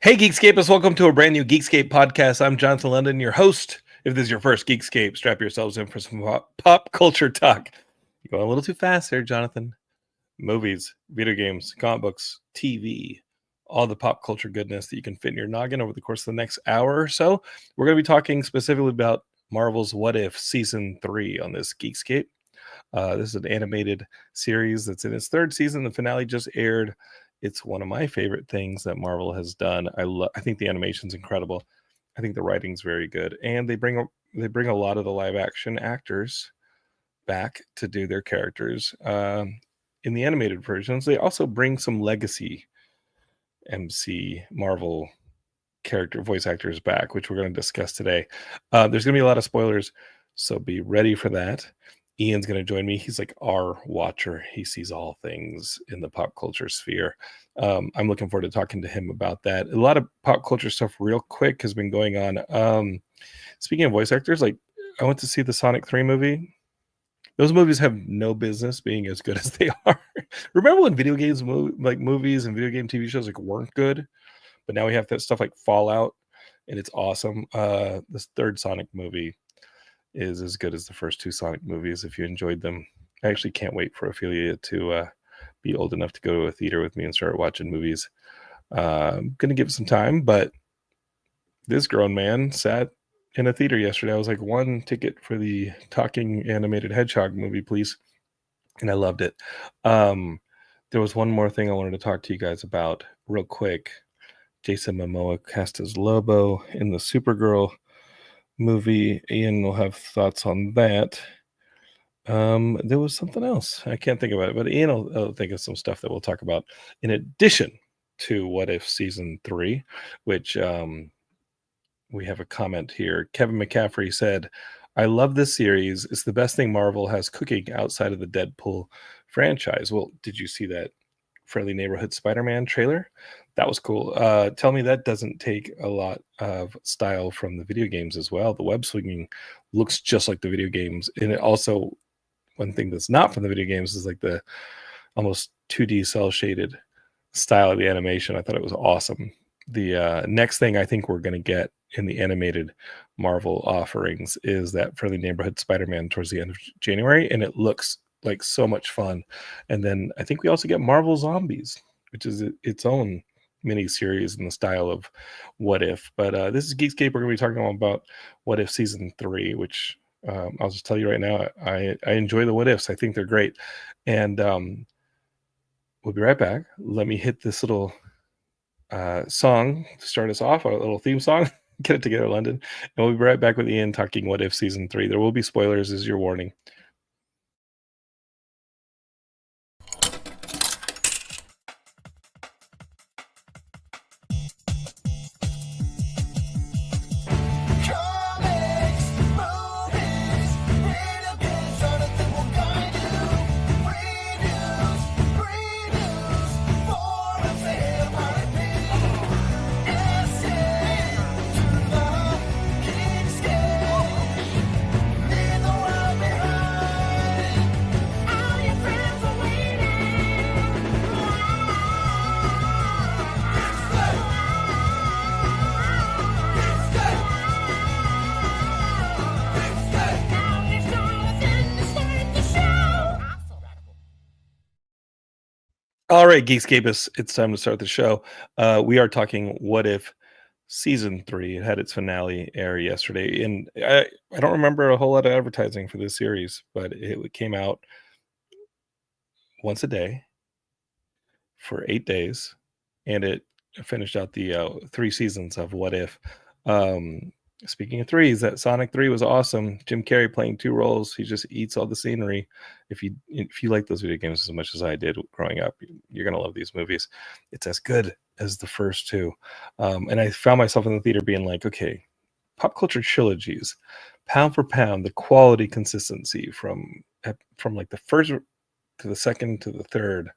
Hey, Geekscapists, welcome to a brand new Geekscape podcast. I'm Jonathan London, your host. If this is your first Geekscape, strap yourselves in for some pop culture talk. You're going a little too fast there, Jonathan. Movies, video games, comic books, TV, all the pop culture goodness that you can fit in your noggin over the course of the next hour or so. We're going to be talking specifically about Marvel's What If Season 3 on this Geekscape. This is an animated series that's in its third season. The finale just aired. It's one of my favorite things that Marvel has done. I think the animation's incredible. I think the writing's very good, and they bring a lot of the live action actors back to do their characters in the animated versions. They also bring some legacy MC Marvel character voice actors back, which we're going to discuss today. There's going to be a lot of spoilers, so be ready for that. Ian's going to join me. He's like our watcher. He sees all things in the pop culture sphere. I'm looking forward to talking to him about that. A lot of pop culture stuff real quick has been going on. Speaking of voice actors, like I went to see the Sonic 3 movie. Those movies have no business being as good as they are. Remember when video games, like movies and video game TV shows like weren't good? But now we have that stuff like Fallout, and it's awesome. This third Sonic movie is as good as the first two Sonic movies if you enjoyed them. I actually can't wait for Ophelia to be old enough to go to a theater with me and start watching movies. I'm going to give it some time, but this grown man sat in a theater yesterday. I was like, one ticket for the talking animated hedgehog movie, please. And I loved it. There was one more thing I wanted to talk to you guys about real quick. Jason Momoa cast as Lobo in the Supergirl movie. Ian will have thoughts on that. There was something else. I can't think about it, but Ian will think of some stuff that we'll talk about in addition to What If Season 3, which we have a comment here. Kevin McCaffrey said, I love this series. It's the best thing Marvel has cooking outside of the Deadpool franchise. Well, did you see that Friendly Neighborhood Spider-Man trailer? That was cool. Tell me that doesn't take a lot of style from the video games as well. The web swinging looks just like the video games. And it also, one thing that's not from the video games is like the almost 2D cell shaded style of the animation. I thought it was awesome. The next thing I think we're going to get in the animated Marvel offerings is that Friendly Neighborhood Spider-Man towards the end of January. And it looks like so much fun. And then I think we also get Marvel Zombies, which is its own mini series in the style of What If. But this is Geekscape. We're going to be talking about What If Season 3, which I'll just tell you right now, I enjoy the What Ifs. I think they're great. And we'll be right back. Let me hit this little song to start us off, a little theme song. Get it together, London. And we'll be right back with Ian talking What If Season 3. There will be spoilers, as your warning. All right, Geekscapists, it's time to start the show. We are talking What If Season 3. It had its finale air yesterday. And I don't remember a whole lot of advertising for this series, but it came out once a day for 8 days. And it finished out the 3 seasons of What If. Speaking of threes, that Sonic 3 was awesome. Jim Carrey playing 2 roles. He just eats all the scenery. If you like those video games as much as I did growing up, you're gonna love these movies. It's as good as the first 2. And I found myself in the theater being like, okay, pop culture trilogies, pound for pound, the quality consistency from like the first to the second to the third.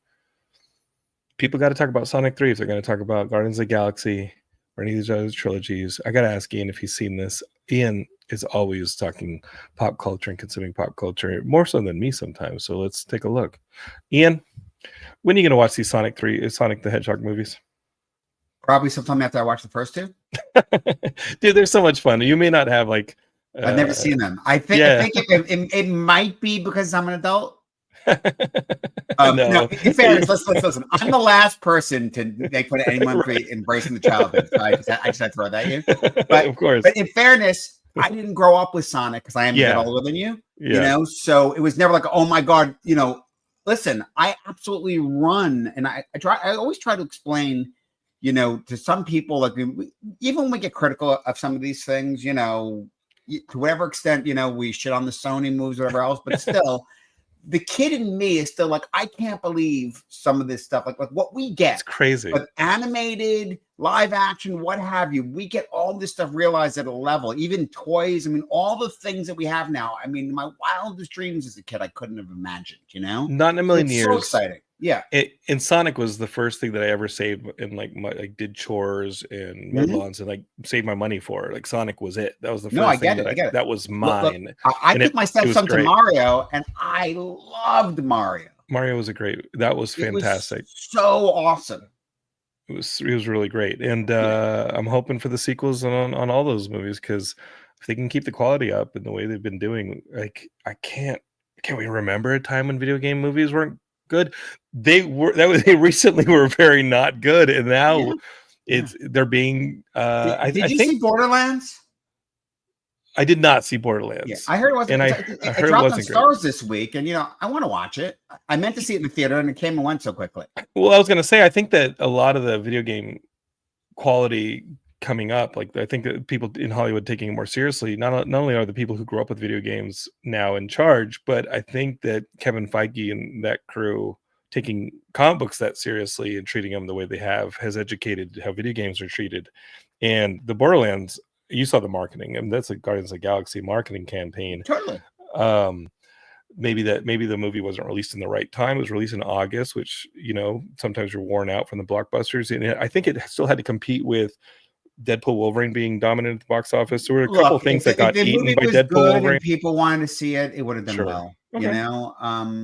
People got to talk about Sonic 3 if they're going to talk about Guardians of the Galaxy or any of these other trilogies. I got to ask Ian if he's seen this. Ian is always talking pop culture and consuming pop culture, more so than me sometimes. So let's take a look. Ian, when are you going to watch these Sonic the Hedgehog movies? Probably sometime after I watch the first two. Dude, they're so much fun. You may not have like. I've never seen them. I think it might be because I'm an adult. No, in fairness, let's listen. I'm the last person to make fun of anyone for embracing the childhood. So I just had to throw that at you. But of course. But in fairness, I didn't grow up with Sonic because I am a bit older than you. You know, so it was never like, oh my god, you know. Listen, I absolutely run, and I always try to explain, you know, to some people, like even when we get critical of some of these things, you know, to whatever extent, you know, we shit on the Sony moves, whatever else, but still. The kid in me is still like, I can't believe some of this stuff, like what we get. It's crazy. But animated, live action, what have you, we get all this stuff realized at a level, even toys. I mean, all the things that we have now. I mean, my wildest dreams as a kid, I couldn't have imagined, you know? Not in a million years. So exciting. Yeah. And Sonic was the first thing that I ever saved and like did chores and mowed lawns and like saved my money for. Like Sonic was it. That was the first thing that was mine. Look, I took my stepson to Mario and I loved Mario. Mario was that was fantastic. So awesome. It was really great. And I'm hoping for the sequels on all those movies, because if they can keep the quality up in the way they've been doing, like can we remember a time when video game movies weren't good? They recently were very not good, and now they're being did you see Borderlands? I did not see Borderlands. Yeah, I heard it wasn't. It dropped on Stars this week, and you know I want to watch it. I meant to see it in the theater, and it came and went so quickly. Well, I was going to say, I think that a lot of the video game quality coming up, like I think that people in Hollywood taking it more seriously. Not only are the people who grew up with video games now in charge, but I think that Kevin Feige and that crew taking comic books that seriously and treating them the way they has educated how video games are treated. And the Borderlands, you saw the marketing, and that's a Guardians of the Galaxy marketing campaign. Totally. Maybe the movie wasn't released in the right time. It was released in August, which, you know, sometimes you're worn out from the blockbusters. And I think it still had to compete with Deadpool Wolverine being dominant at the box office. There were a couple things that got eaten by Deadpool Wolverine. And people wanted to see it, it would have done well. Okay. You know,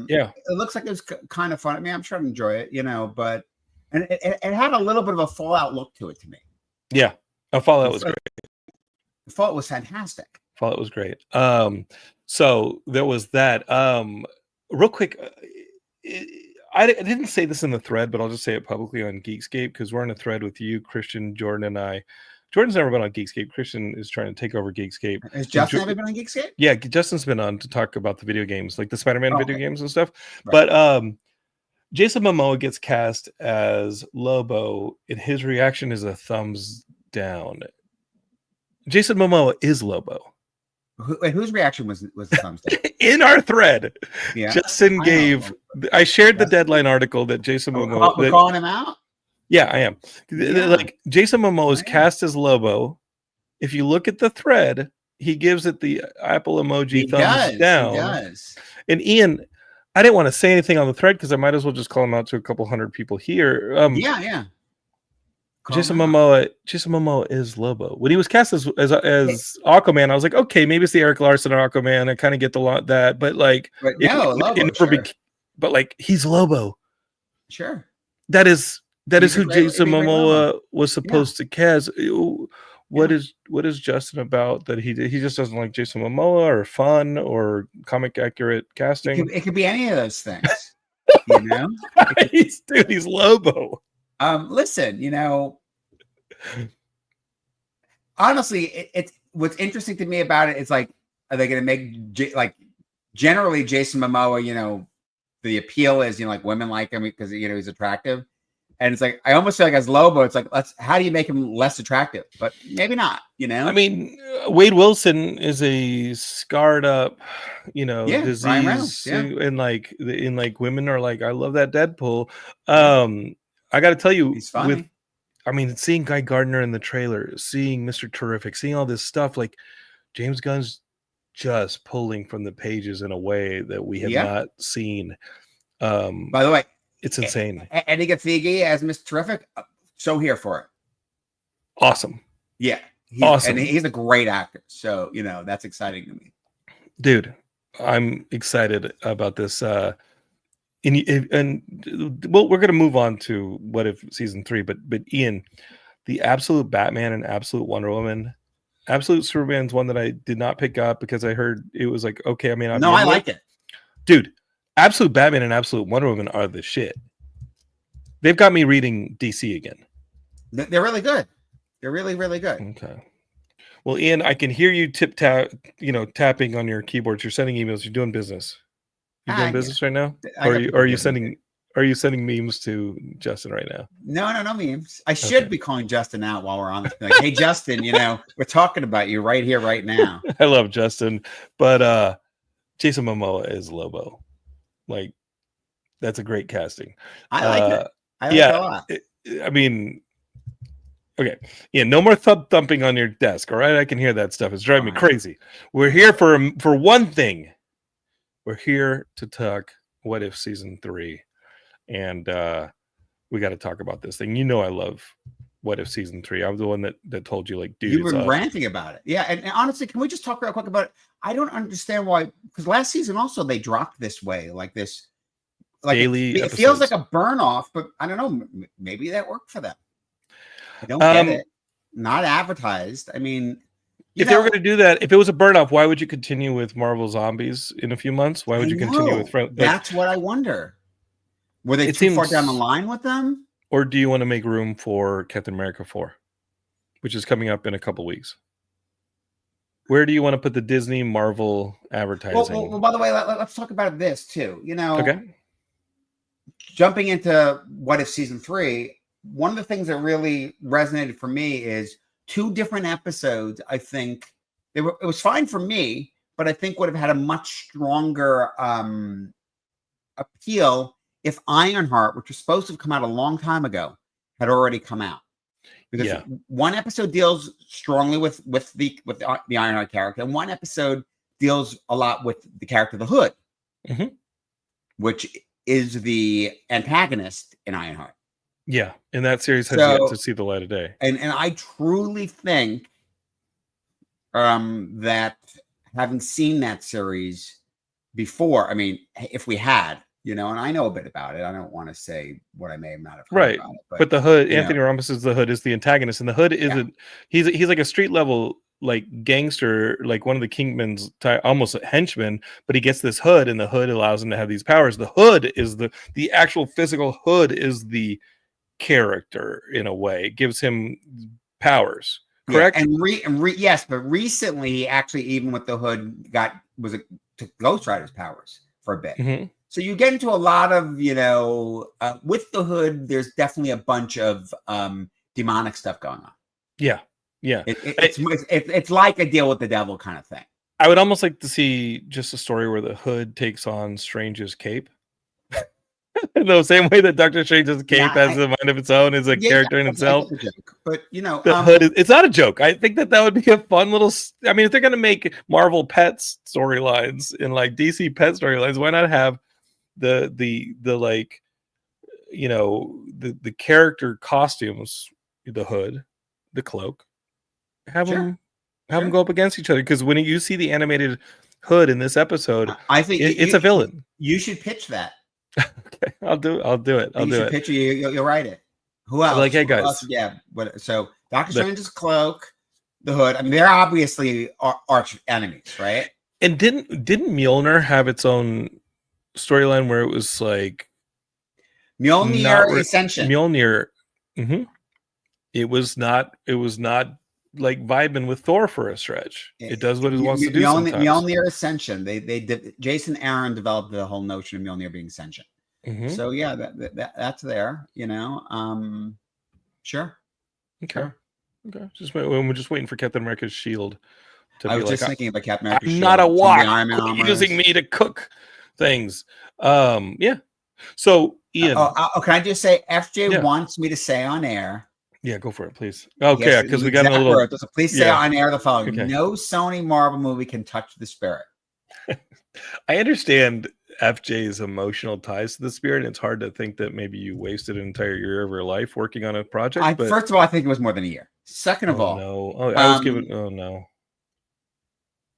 it looks like it was kind of fun. I mean, I'm sure I'd enjoy it, you know, but it had a little bit of a Fallout look to it to me. Yeah, Fallout was great. Fallout was fantastic. Fallout was great. So there was that. Real quick, I didn't say this in the thread, but I'll just say it publicly on Geekscape, because we're in a thread with you, Christian, Jordan, and I. Jordan's never been on Geekscape. Christian is trying to take over Geekscape. Has Justin ever been on Geekscape? Yeah, Justin's been on to talk about the video games, like the Spider-Man video games and stuff. Right. But Jason Momoa gets cast as Lobo, and his reaction is a thumbs down. Jason Momoa is Lobo. Whose reaction was the thumbs down? In our thread, Justin gave. I shared the Deadline article that Jason Momoa. We're calling him out. Yeah, I am. Like Jason Momoa is cast as Lobo. If you look at the thread, he gives it the Apple emoji thumbs down. He does. And Ian, I didn't want to say anything on the thread because I might as well just call him out to a couple hundred people here. Jason Momoa is Lobo. When he was cast as Aquaman, I was like, okay, maybe it's the Eric Larson of Aquaman. I kind of get that, but like, but like, he's Lobo. Sure. That is who Jason Momoa was supposed to cast. What is Justin about that he just doesn't like Jason Momoa, or fun, or comic accurate casting? It could be any of those things. You know, he's Lobo. Listen, you know, honestly, it's what's interesting to me about it is like, are they going to make generally Jason Momoa? You know, the appeal is, you know, like women like him because, you know, he's attractive. And it's like, I almost feel like as Lobo, it's like, how do you make him less attractive? But maybe not, you know? I mean, Wade Wilson is a scarred up, you know, disease. Ryan Reynolds, and like women are like, I love that Deadpool. I got to tell you, he's funny. Seeing Guy Gardner in the trailer, seeing Mr. Terrific, seeing all this stuff, like James Gunn's just pulling from the pages in a way that we have not seen. By the way, it's insane. Eddie Gathegi as Mr. Terrific, so here for it. Awesome. Yeah. Awesome. And he's a great actor. So, you know, that's exciting to me. Dude, I'm excited about this. Well, we're going to move on to What If Season 3, but Ian, the Absolute Batman and Absolute Wonder Woman. Absolute Superman's one that I did not pick up because I heard it was like, okay, I mean, no, I like it. Dude, Absolute Batman and Absolute Wonder Woman are the shit. They've got me reading DC again. They're really good. They're really, really good. Okay. Well, Ian, I can hear you tapping on your keyboards. You're sending emails. You're doing business. You're doing business right now? Or are you sending memes to Justin right now? No memes. I should be calling Justin out while we're on this. Like, hey, Justin, we're talking about you right here, right now. I love Justin, but Jason Momoa is Lobo. Like, that's a great casting. I like it. I like it a lot. I mean, okay. Yeah, no more thumping on your desk, all right? I can hear that stuff. It's driving me crazy. We're here for one thing. We're here to talk What If Season 3. And we got to talk about this thing. I love What If Season 3. I'm the one that told you, like, dude, you've been ranting about it. Yeah, and honestly, can we just talk real quick about it? I don't understand why, because last season also they dropped this way, like this, like daily. It feels like a burn off, but I don't know. Maybe that worked for them. I don't get it. Not advertised. I mean, if they were going to do that, if it was a burn off, why would you continue with Marvel Zombies in a few months? Why would you continue with That's what I wonder. Were they too far down the line with them? Or do you want to make room for Captain America 4, which is coming up in a couple weeks? Where do you want to put the Disney Marvel advertising? Well, by the way, let's talk about this too. Okay. Jumping into What If Season 3, one of the things that really resonated for me is 2 different episodes. I think it was fine for me, but I think would have had a much stronger appeal if Ironheart, which was supposed to have come out a long time ago, had already come out. Because one episode deals strongly with the Ironheart character, and one episode deals a lot with the character of the Hood, which is the antagonist in Ironheart. Yeah, and that series has yet to see the light of day. And I truly think that having seen that series before, I mean, if we had, and I know a bit about it. I don't want to say what I may have not have heard about it. But the Hood, Anthony Ramos is the Hood, is the antagonist, and the Hood isn't. He's like a street level like gangster, like one of the Kingpin's almost a henchman. But he gets this hood, and the Hood allows him to have these powers. The Hood is the actual physical Hood is the character in a way. It gives him powers. Correct. Yes, but recently he actually, even with the Hood, took Ghost Rider's powers for a bit. So you get into a lot of, with the Hood, there's definitely a bunch of demonic stuff going on. Yeah. It's like a deal with the devil kind of thing. I would almost like to see just a story where the Hood takes on Strange's cape. In the same way that Doctor Strange's cape has a mind of its own, is a character in itself. But the Hood it's not a joke. I think that would be a fun little. I mean, if they're gonna make Marvel Pets storylines and like DC Pet storylines, why not have the like, the character costumes, the Hood, the cloak, have them go up against each other? Because when you see the animated Hood in this episode, I think it's a villain. You should pitch that. Okay, I'll do it. I'll do it. Pitch it. You'll write it. Who else? Like, hey guys. So Doctor Strange's cloak, the Hood. I mean, they're obviously arch enemies, right? And didn't Mjolnir have its own storyline where it was like Mjolnir Ascension? Mjolnir. It was not like vibing with Thor for a stretch. It does what it wants to do. Mjolnir Ascension. They Jason Aaron developed the whole notion of Mjolnir being sentient. So yeah, that's there. Sure. Okay. We're just waiting for Captain America's shield. I was just thinking about Captain America's shield. Not a wok using me to cook things. Yeah. So Ian, can I just say FJ wants me to say on air? Yeah, go for it, please. Okay, because we got a little. Words. So please say on air the following: no Sony Marvel movie can touch the spirit. I understand FJ's emotional ties to the spirit, and it's hard to think that maybe you wasted an entire year of your life working on a project. First of all, I think it was more than a year. Second of all, no, I was given. Oh no.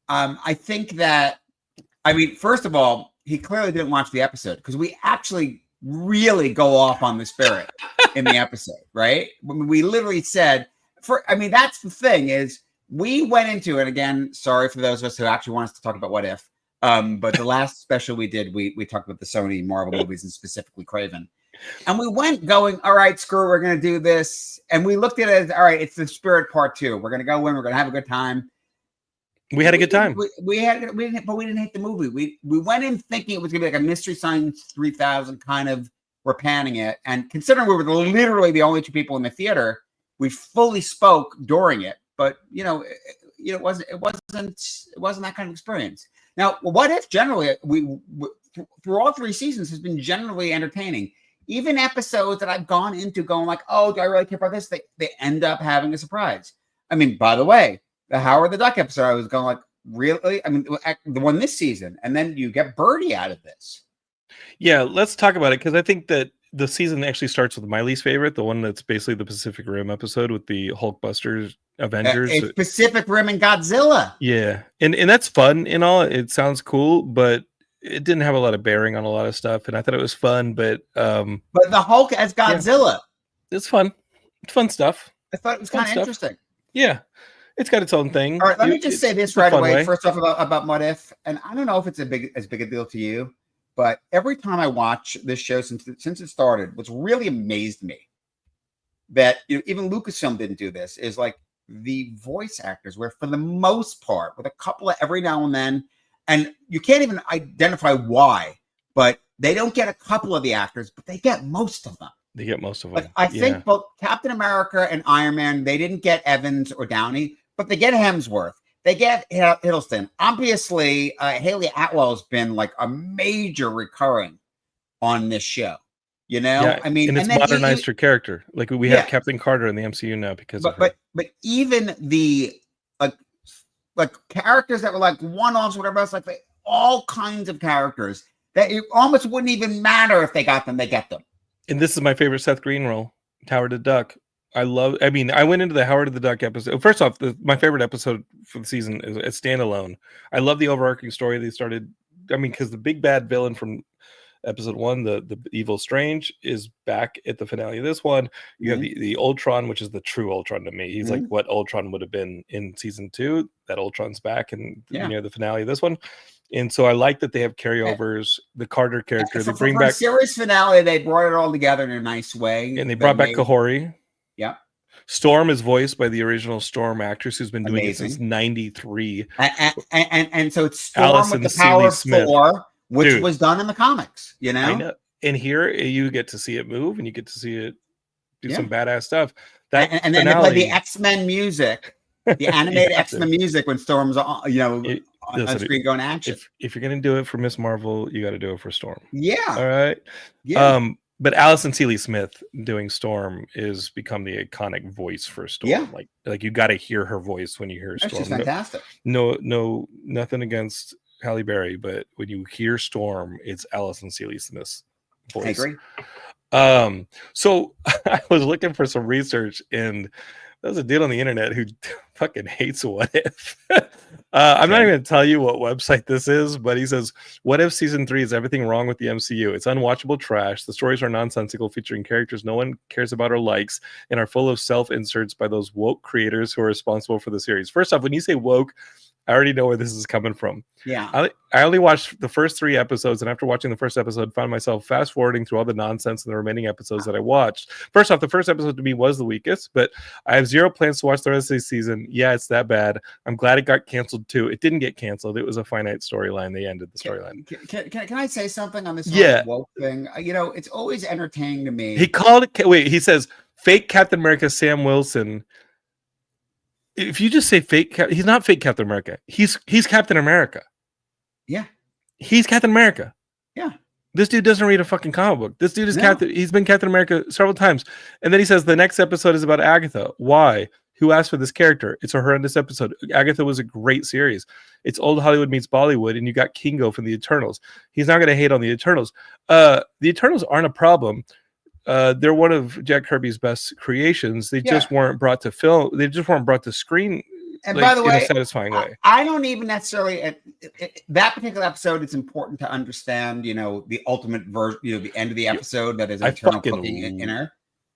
I think that. I mean, first of all, he clearly didn't watch the episode because we actually really go off on the spirit in the episode, right? We literally said, that's the thing is we went into it again. Sorry for those of us who actually want us to talk about What If. But the last special we did, we talked about the Sony Marvel movies and specifically Craven. And we went going, all right, screw it, we're going to do this. And we looked at it as, all right, it's the Spirit Part 2. We're going to go in, we're going to have a good time. We had a good time. We didn't hate the movie. We went in thinking it was going to be like a Mystery Science 3000 kind of, we're panning it. And considering we were literally the only two people in the theater, we fully spoke during it. But, it wasn't that kind of experience. Now, What If generally, through all 3 seasons has been generally entertaining. Even episodes that I've gone into going like, oh, do I really care about this? They end up having a surprise. I mean, by the way, the Howard the Duck episode, I was going like, really? I mean, the one this season, and then you get Birdie out of this. Yeah, let's talk about it because I think that the season actually starts with my least favorite, the one that's basically the Pacific Rim episode with the Hulkbusters Avengers. It's Pacific Rim and Godzilla. Yeah, and that's fun and all. It sounds cool, but it didn't have a lot of bearing on a lot of stuff, and I thought it was fun, but the Hulk as Godzilla, it's fun. It's fun stuff. I thought it was kind of interesting. Yeah, it's got its own thing. All right, let me just say this right away. First off, about What If, and I don't know if it's as big a deal to you, but every time I watch this show since it started, what's really amazed me that even Lucasfilm didn't do this is like the voice actors, where for the most part, with a couple of every now and then. And you can't even identify why, but they don't get a couple of the actors, but they get most of them. They get most of them. Like, I think both Captain America and Iron Man, they didn't get Evans or Downey, but they get Hemsworth. They get Hiddleston. Obviously, Haley Atwell has been like a major recurring on this show. Yeah, I mean, and it's modernized her character. Like we have Captain Carter in the MCU now because of her. But even the like characters that were like one-offs, whatever else, like all kinds of characters that it almost wouldn't even matter if they got them, they get them. And this is my favorite Seth Green role, Howard the Duck. I went into the Howard the Duck episode. First off, my favorite episode for the season is a standalone. I love the overarching story they started. Because the big bad villain from episode 1, the evil Strange, is back at the finale of this one. You have the Ultron, which is the true Ultron to me. He's like what Ultron would have been in season 2. That Ultron's back and near the finale of this one. And so I like that they have carryovers. The Carter character, they bring back series finale. They brought it all together in a nice way, and they brought back Kahori. Yeah. Storm is voiced by the original Storm actress who's been doing it since '93. And so it's Storm with the power of 4, which was done in the comics, I know. And here you get to see it move and you get to see it do some badass stuff. And then they play the X-Men music, the animated X-Men music when Storm's on, on screen going action. If you're going to do it for Miss Marvel, you got to do it for Storm. Yeah. All right. Yeah. But Allison Seeley Smith doing Storm is become the iconic voice for Storm. Yeah. Like you got to hear her voice when you hear Storm. She's fantastic. No, nothing against Halle Berry, but when you hear Storm, it's Allison Seeley Smith's voice. I agree. So I was looking for some research, and there's a dude on the internet who fucking hates What If. I'm not even going to tell you what website this is, but he says, What If Season 3 is everything wrong with the MCU. It's unwatchable trash. The stories are nonsensical, featuring characters no one cares about or likes, and are full of self-inserts by those woke creators who are responsible for the series. First off, when you say woke, I already know where this is coming from. Yeah. I only watched the first 3 episodes, and after watching the first episode, found myself fast forwarding through all the nonsense in the remaining episodes that I watched. First off, the first episode to me was the weakest, but I have zero plans to watch the rest of the season. Yeah, it's that bad. I'm glad it got canceled too. It didn't get canceled. It was a finite storyline. They ended the storyline. Can I say something on this woke thing? It's always entertaining to me. He called it. Wait, he says fake Captain America Sam Wilson. If you just say fake, he's not fake Captain America. He's Captain America. Yeah. He's Captain America. Yeah. This dude doesn't read a fucking comic book. This dude is Captain. He's been Captain America several times. And then he says the next episode is about Agatha. Why? Who asked for this character? It's a horrendous episode. Agatha was a great series. It's old Hollywood meets Bollywood, and you got Kingo from the Eternals. He's not going to hate on the Eternals. The Eternals aren't a problem. They're one of Jack Kirby's best creations. They just weren't brought to film. They just weren't brought to screen And by the way, in a satisfying way. I don't even necessarily that particular episode. It's important to understand, the ultimate version, the end of the episode that is internal cooking inner.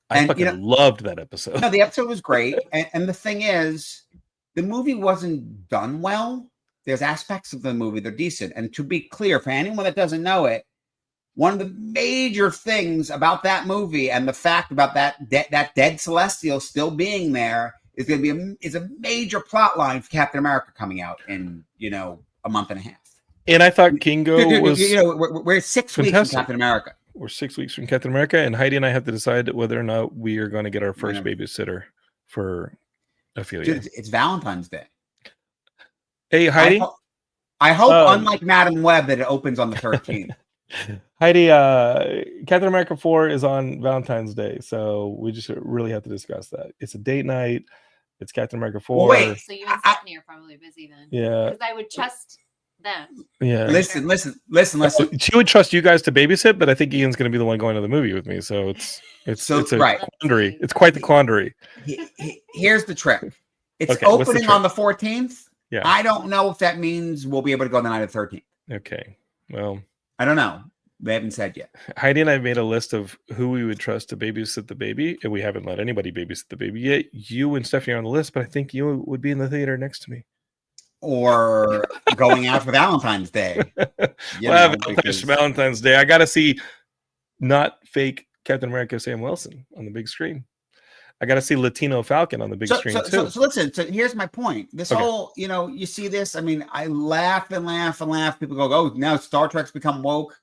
I fucking loved that episode. No, the episode was great, and the thing is, the movie wasn't done well. There's aspects of the movie that are decent, and to be clear, for anyone that doesn't know it, one of the major things about that movie and the fact about that dead Celestial still being there is going to be a major plot line for Captain America coming out in a month and a half. And I thought Kingo was we're 6 weeks from Captain America. We're 6 weeks from Captain America, and Heidi and I have to decide whether or not we are going to get our first babysitter for Ophelia. Dude, it's Valentine's Day. Hey, Heidi. I hope, unlike Madam Web, that it opens on the 13th. Heidi, Captain America 4 is on Valentine's Day, so we just really have to discuss that. It's a date night. It's Captain America 4. Wait, so you and Stephanie are probably busy then. Yeah, because I would trust them. Yeah. Listen. She would trust you guys to babysit, but I think Ian's going to be the one going to the movie with me. So it's a quandary. It's quite the quandary. Here's the trick. It's opening on the 14th. Yeah. I don't know if that means we'll be able to go on the night of the 13th. Okay. Well, I don't know. They haven't said yet. Heidi and I made a list of who we would trust to babysit the baby, and we haven't let anybody babysit the baby yet. You and Stephanie are on the list, but I think you would be in the theater next to me. Or going out for Valentine's Day. Valentine's Day. I got to see not fake Captain America Sam Wilson on the big screen. I got to see Latino Falcon on the big screen too. So listen. So here's my point. This whole, you see this. I mean, I laugh and laugh and laugh. People go, "Oh, now Star Trek's become woke."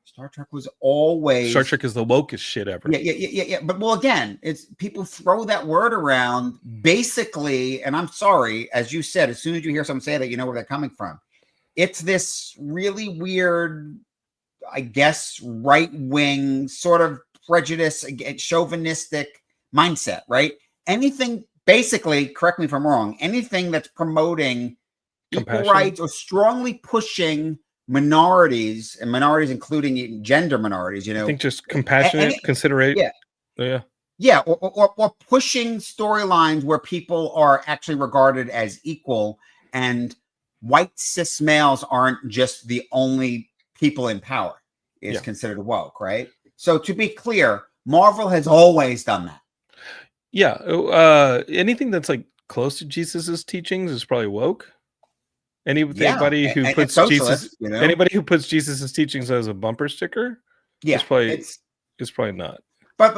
Star Trek was always. Star Trek is the wokest shit ever. Yeah. But again, it's people throw that word around basically, and I'm sorry, as you said, as soon as you hear someone say that, you know where they're coming from. It's this really weird, I guess, right wing sort of prejudice, chauvinistic mindset, right? Anything, basically, correct me if I'm wrong, anything that's promoting equal rights or strongly pushing minorities, and minorities including gender minorities, I think just compassionate, considerate. Yeah, or pushing storylines where people are actually regarded as equal, and white cis males aren't just the only people in power is considered woke, right? So to be clear, Marvel has always done that. Yeah, anything that's like close to Jesus's teachings is probably woke. Anybody who puts Jesus, anybody who puts Jesus's teachings as a bumper sticker, it's probably not. But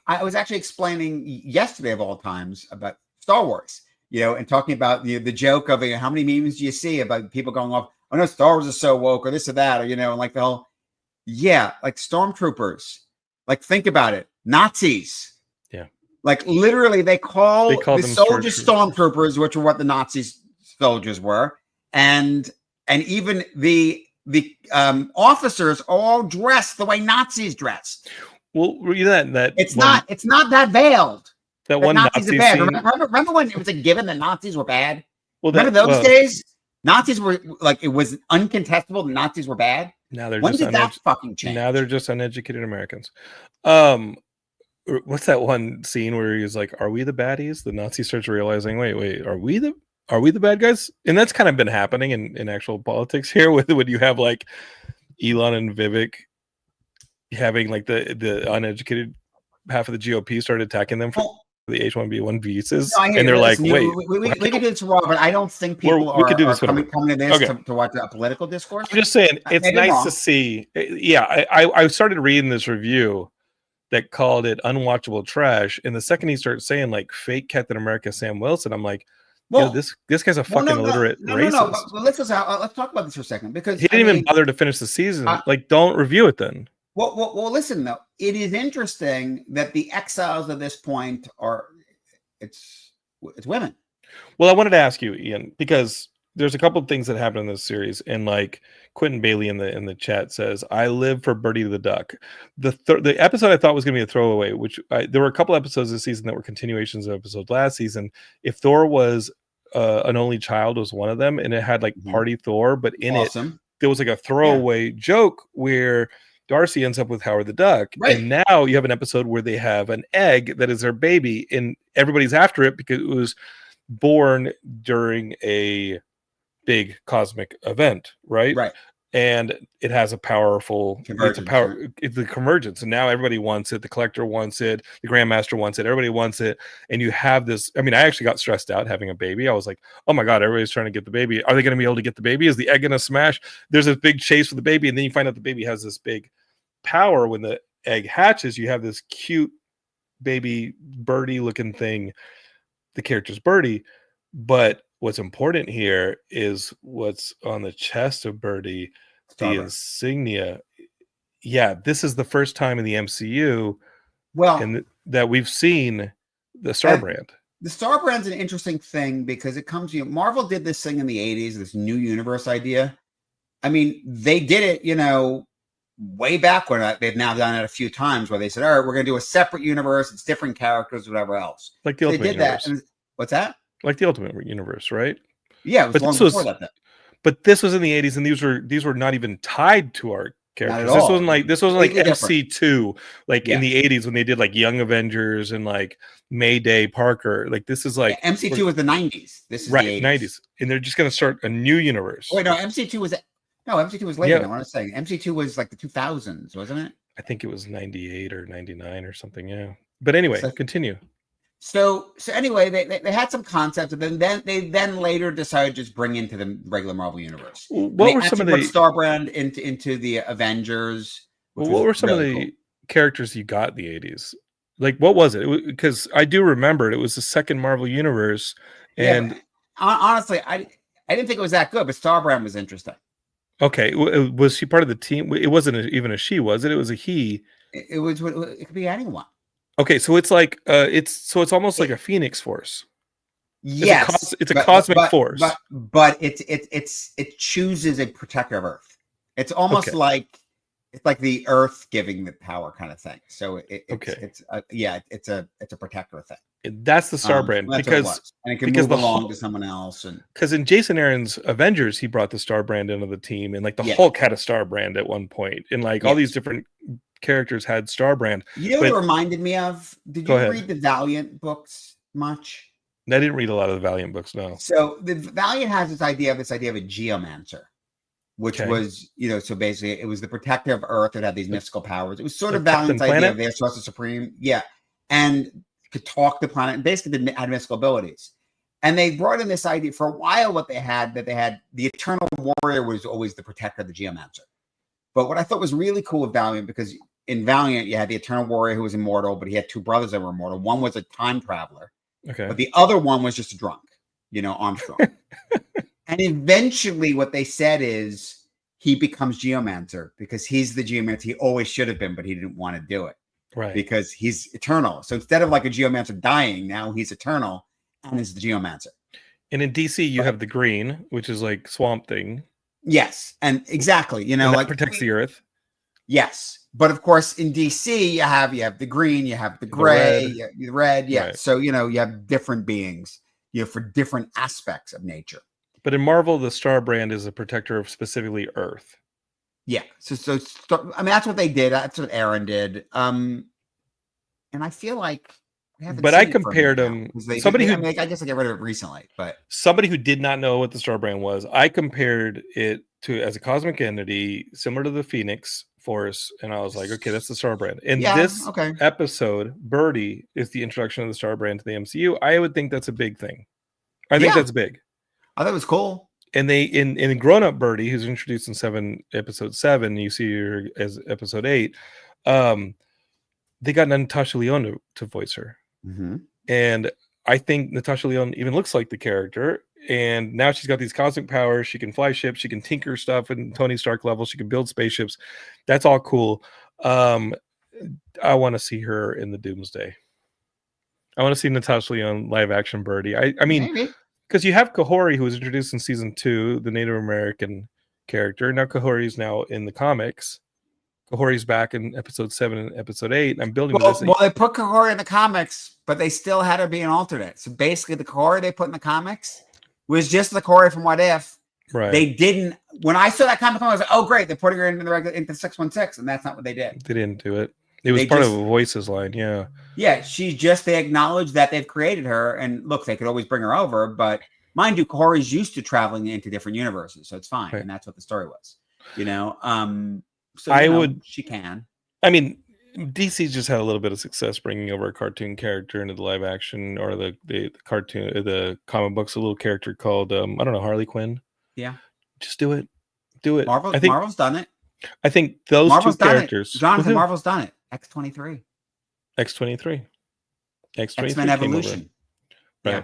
I was actually explaining yesterday of all times about Star Wars, and talking about the joke of how many memes do you see about people going off, "Oh no, Star Wars is so woke," or this or that, or and like the whole, like stormtroopers, like think about it, Nazis. Like literally, they call the soldiers stormtroopers, which are what the Nazi soldiers were, and even the officers all dressed the way Nazis dressed. Well, that it's not that veiled. That one Nazis Nazi are bad. scene. Remember when it was a given that Nazis were bad? Well, remember those days? Nazis were like, it was uncontestable. The Nazis were bad. Now they're when just did that fucking change? Now they're just uneducated Americans. What's that one scene where he's like, "Are we the baddies?" The Nazi starts realizing, wait, are we the bad guys? And that's kind of been happening in actual politics here with when you have like Elon and Vivek having like the uneducated half of the GOP started attacking them for the H-1B1 visas, and they're like, "Wait, we can do this wrong, but I don't think people are coming to this to watch a political discourse." I'm just saying, it's nice to see. Yeah, I started reading this review that called it unwatchable trash, and the second he starts saying like fake Captain America Sam Wilson, I'm like, this guy's a fucking illiterate racist. No, let's talk about this for a second, because he didn't even bother to finish the season. Don't review it then. Well, listen though. It is interesting that the exiles at this point it's women. Well, I wanted to ask you, Ian, because there's a couple of things that happen in this series, and like Quentin Bailey in the chat says, "I live for Birdie the Duck." The episode I thought was going to be a throwaway, which there were a couple episodes this season that were continuations of episodes last season. If Thor was an only child was one of them, and it had like Party Thor, but in it there was like a throwaway joke where Darcy ends up with Howard the Duck, and now you have an episode where they have an egg that is their baby, and everybody's after it because it was born during a big cosmic event, right? Right. And it has a powerful Convergence, it's the convergence, and now everybody wants it. The collector wants it, the grandmaster wants it, everybody wants it. And you have this, I mean, I actually got stressed out having a baby. I was like, oh my god, everybody's trying to get the baby. Are they going to be able to get the baby? Is the egg going to smash? There's a big chase for the baby, and then you find out the baby has this big power. When the egg hatches, you have this cute baby birdie looking thing. The character's Birdie, but what's important here is what's on the chest of Birdie, the insignia. Yeah, this is the first time in the MCU that we've seen the Star Brand. The Star Brand's an interesting thing because it comes, Marvel did this thing in the 80s, this new universe idea. I mean, they did it, way back when. They've now done it a few times where they said, all right, we're going to do a separate universe. It's different characters, whatever else. Like the Ultimate Universe. That. What's that? Like the Ultimate Universe, right? Yeah, it was long before that. But this was in the 80s, and these were not even tied to our characters. This wasn't like MC2, like in the 80s when they did like Young Avengers and like Mayday Parker. Like this is like MC2 was the 90s. This is right, the 90s. And they're just gonna start a new universe. Wait, no, MC2 was later. Yeah. What I was saying, MC2 was like the 2000s, wasn't it? I think it was 98 or 99 or something. Yeah. But anyway, continue. So anyway, they had some concepts, and then they later decided to just bring into the regular Marvel universe. What were some of the Star Brand into the Avengers? What were some of the characters you got in the 80s? Like, what was it? Because I do remember it was the second Marvel universe, and honestly, I didn't think it was that good, but Star Brand was interesting. Okay, was she part of the team? It wasn't even a she, was it? It was a he. It could be anyone. Okay, so it's like it's almost like a Phoenix Force. Yes, it's a cosmic force, but it chooses a protector of Earth. It's almost like the Earth giving the power kind of thing. So it's a protector thing. That's the Star Brand because it can move along to someone else, and because in Jason Aaron's Avengers he brought the Star Brand into the team, and like the Hulk had a Star Brand at one point, and like all these different characters had Star Brand. You know what it reminded me of? Did you read the Valiant books much? I didn't read a lot of the Valiant books, no. So the Valiant has this idea of a geomancer, which was, so basically it was the protector of Earth that had these mystical powers. It was sort of Valiant's idea of their Sorcerer Supreme. Yeah. And could talk the planet and basically had mystical abilities. And they brought in this idea for a while. What they had the Eternal Warrior was always the protector of the geomancer. But what I thought was really cool with Valiant, because in Valiant, you had the Eternal Warrior who was immortal, but he had two brothers that were immortal. One was a time traveler. Okay. But the other one was just a drunk, Armstrong. And eventually what they said is he becomes Geomancer because he's the Geomancer he always should have been, but he didn't want to do it. Right. Because he's eternal. So instead of like a Geomancer dying, now he's eternal and is the Geomancer. And in DC, you have the Green, which is like Swamp Thing. Yes. And exactly, and that protects the Earth. Yes. But of course, in DC, you have the green, you have the gray, the red. Yeah. Right. So, you have different beings, for different aspects of nature. But in Marvel, the Star Brand is a protector of specifically Earth. Yeah. So that's what they did. That's what Aaron did. And I feel like I compared them. I guess I get rid of it recently, but somebody who did not know what the Star Brand was, I compared it to as a cosmic entity similar to the Phoenix Force, and I was like, okay, that's the Star Brand. In this episode, Birdie is the introduction of the Star Brand to the MCU. I would think that's a big thing. I think that's big. I thought it was cool. And they in Grown Up Birdie, who's introduced in episode 7, you see her as episode 8. They got Natasha Lyonne to voice her. Mm-hmm. And I think Natasha Lyonne even looks like the character. And now she's got these cosmic powers. She can fly ships. She can tinker stuff in Tony Stark level. She can build spaceships. That's all cool. I want to see her in the Doomsday. I want to see Natasha Lyonne live action Birdie. I mean, because you have Kahori, who was introduced in season 2, the Native American character. Now Kahori's now in the comics. Kahori's back in episode 7 and episode 8. I'm building this. Well, they put Kahori in the comics, but they still had her be an alternate. So basically, the Kahori they put in the comics was just the Kahori from What If. Right. They didn't. When I saw that comic, I was like, "Oh, great! They're putting her into 616," and that's not what they did. They didn't do it. It was part of a Voices line, yeah. Yeah, they acknowledge that they've created her, and look, they could always bring her over, but mind you, Kahori's used to traveling into different universes, so it's fine, and that's what the story was, So she can. I mean, DC just had a little bit of success bringing over a cartoon character into the live action or the cartoon, the comic books. A little character called I don't know, Harley Quinn. Yeah, just do it. Marvel's done it. I think those two characters. Jonathan, Marvel's done it. X-23. X-23. X-Men Evolution. Right. Yeah.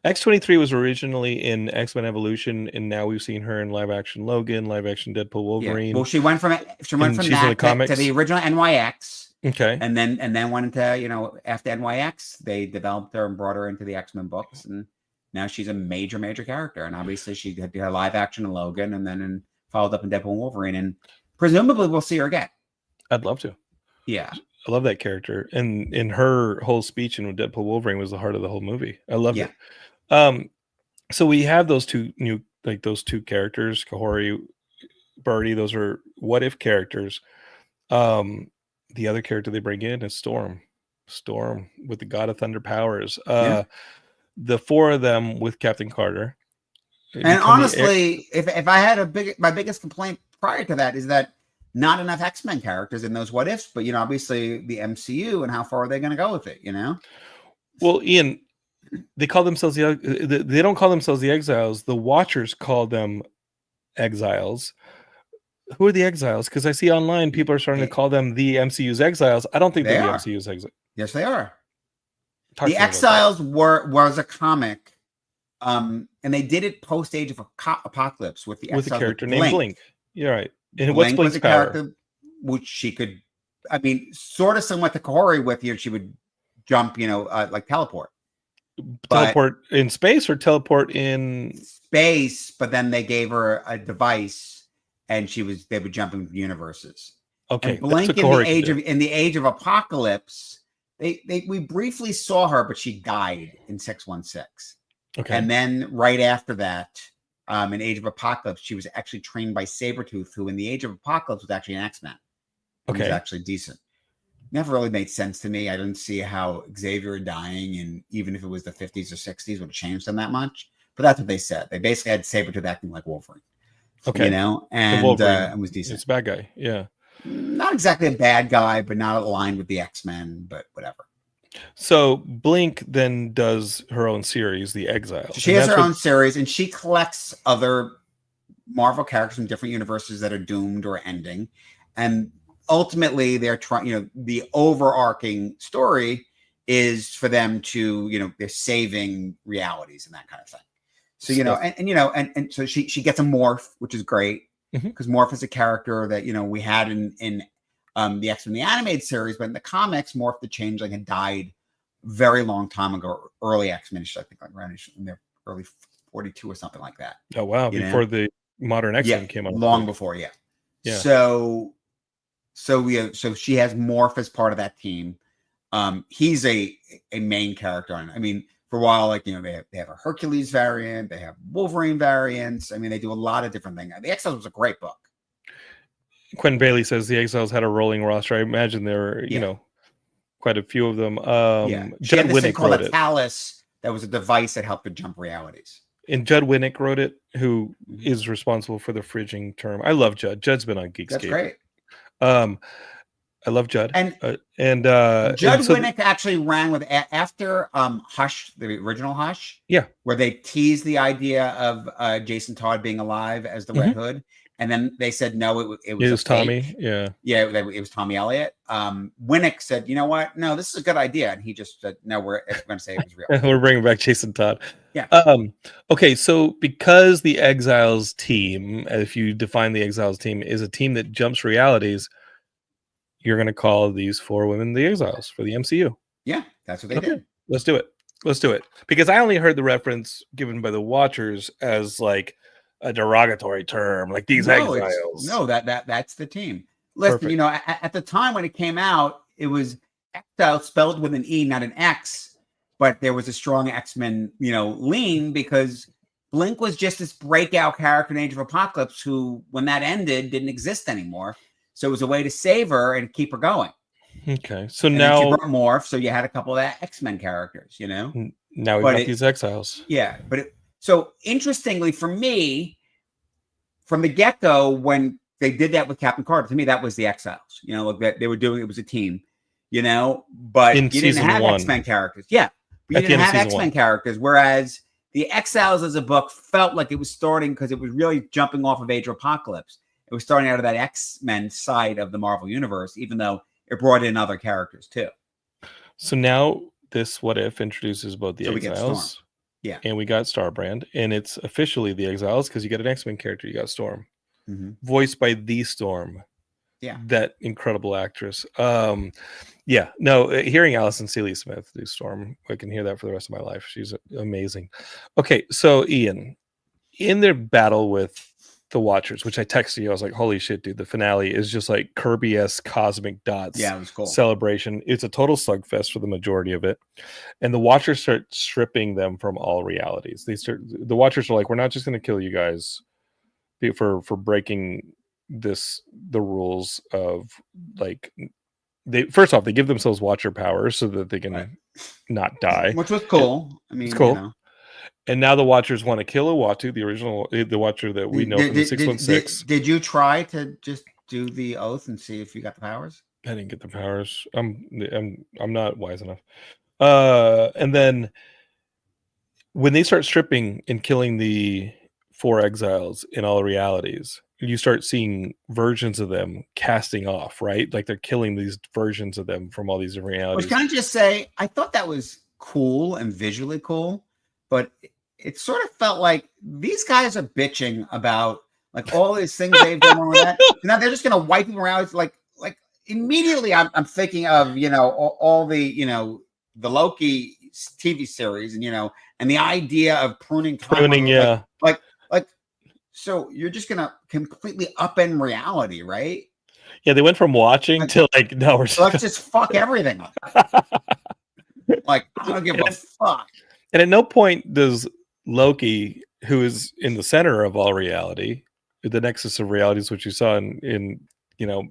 X-23 was originally in X-Men Evolution, and now we've seen her in live action Logan, live action Deadpool, Wolverine. Yeah. Well, she went from that to the original NYX. Okay. And then went into, after NYX, they developed her and brought her into the X-Men books, and now she's a major character. And obviously she had her live action in Logan, and then followed up in Deadpool and Wolverine, and presumably we'll see her again. I'd love to. Yeah. I love that character, and in her whole speech in Deadpool Wolverine was the heart of the whole movie. I loved it. So we have those two characters, Kahori, Birdie. Those are what if characters. The other character they bring in is Storm with the God of Thunder powers. The four of them with Captain Carter. And honestly, if I had my biggest complaint prior to that is that not enough X-Men characters in those what ifs, but obviously the MCU and how far are they going to go with it? Well, Ian, they call themselves they don't call themselves the Exiles. The Watchers call them Exiles. Who are the Exiles? Because I see online people are starting to call them the MCU's Exiles. I don't think they're the MCU's Exiles. Yes, they are. The Exiles was a comic, and they did it post Age of Apocalypse with the character named Blink. You're right. And Blink was a character which she could, sort of similar to Kahori with you. She would jump, like teleport. Teleport in space or teleport in space, but then they gave her a device, and they would jump in universes. Okay, and Blink in the Age of Apocalypse, we briefly saw her, but she died in 616. Okay, and then right after that. In Age of Apocalypse, she was actually trained by Sabretooth, who in the Age of Apocalypse was actually an X-Men. Okay. He was actually decent. Never really made sense to me. I didn't see how Xavier dying, and even if it was the 50s or 60s, would have changed them that much. But that's what they said. They basically had Sabretooth acting like Wolverine. Okay. And was decent. It's a bad guy. Yeah. Not exactly a bad guy, but not aligned with the X-Men, but whatever. So Blink then does her own series, The Exiles. She has her own series, and she collects other Marvel characters from different universes that are doomed or ending. And ultimately, they're trying. The overarching story is for them to, they're saving realities and that kind of thing. So and so she gets a morph, which is great because Morph is a character that we had in the X-Men the animated series, but in the comics, Morph the Changeling had died very long time ago. Early X-Men, I think, like around in their early 42 or something like that. Oh wow! Before the modern X-Men came out, long before, yeah. So she has Morph as part of that team. He's a main character on it. For a while, they have a Hercules variant, they have Wolverine variants. They do a lot of different things. The Exiles was a great book. Quentin Bailey says the Exiles had a rolling roster. I imagine there were, quite a few of them. Judd Winnick wrote it. Talus that was a device that helped her jump realities. And Judd Winnick wrote it, who is responsible for the fridging term. I love Judd. Judd's been on Geekscape. That's great. I love Judd. And Judd Winnick actually ran with after Hush, the original Hush. Yeah. Where they teased the idea of Jason Todd being alive as the Red Hood. And then they said, no, it was Tommy. Yeah. Yeah, it was Tommy Elliott. Winnick said, you know what? No, this is a good idea. And he just said, no, we're going to say it was real. We're bringing back Jason Todd. Yeah. Okay, so because the Exiles team, if you define the Exiles team, is a team that jumps realities, you're going to call these four women the Exiles for the MCU. Yeah, that's what they did. Let's do it. Because I only heard the reference given by the Watchers as like a derogatory term, like these Exiles. No, that's the team. Listen, perfect. At the time when it came out, it was Exile spelled with an E, not an X, but there was a strong X-Men, lean because Blink was just this breakout character in Age of Apocalypse who, when that ended, didn't exist anymore. So it was a way to save her and keep her going. Okay, so and now then she brought Morph, so you had a couple of X-Men characters, you know. Now we've got these exiles. Yeah, so interestingly for me, from the get-go, when they did that with Captain Carter, to me that was the exiles. You know, like that they were doing. It was a team, you know. But In you didn't season have one. X-Men characters. Yeah, but you didn't have X-Men characters. Whereas the Exiles as a book felt like it was starting because it was really jumping off of Age of Apocalypse. It was starting out of that X-Men side of the Marvel Universe, even though it brought in other characters too. So now this What If introduces both the Exiles, and we got Starbrand, and it's officially the Exiles because you got an X-Men character, you got Storm, voiced by the Storm. Yeah, that incredible actress. Hearing Alison Seeley Smith do Storm, I can hear that for the rest of my life. She's amazing. Okay, so Ian, in their battle with the Watchers, which I texted you, I was like, holy shit, dude, the finale is just like Kirby-esque cosmic dots. Yeah, it was cool. Celebration. It's a total slugfest for the majority of it. And the Watchers start stripping them from all realities. The Watchers are like, we're not just going to kill you guys for breaking the rules of, like, they first off, they give themselves Watcher powers so that they can not die. Which was cool. I mean, it's cool. You know. And now the Watchers want to kill Uatu, the Watcher that we know from the 616. Did you try to just do the oath and see if you got the powers? I didn't get the powers. I'm not wise enough. And then when they start stripping and killing the 4 exiles in all realities, you start seeing versions of them casting off, right? Like they're killing these versions of them from all these different realities. Which, can I just say, I thought that was cool and visually cool, but it sort of felt like these guys are bitching about like all these things they've done wrong with that. Now they're just going to wipe them around. It's like immediately I'm thinking of, you know, all the, you know, the Loki TV series and, you know, and the idea of pruning, yeah. Like, so you're just going to completely upend reality, right? Yeah. They went from watching to like, no, let's just fuck everything up. Like, I don't give a fuck. And at no point does Loki, who is in the center of all reality, the nexus of realities, which you saw in you know,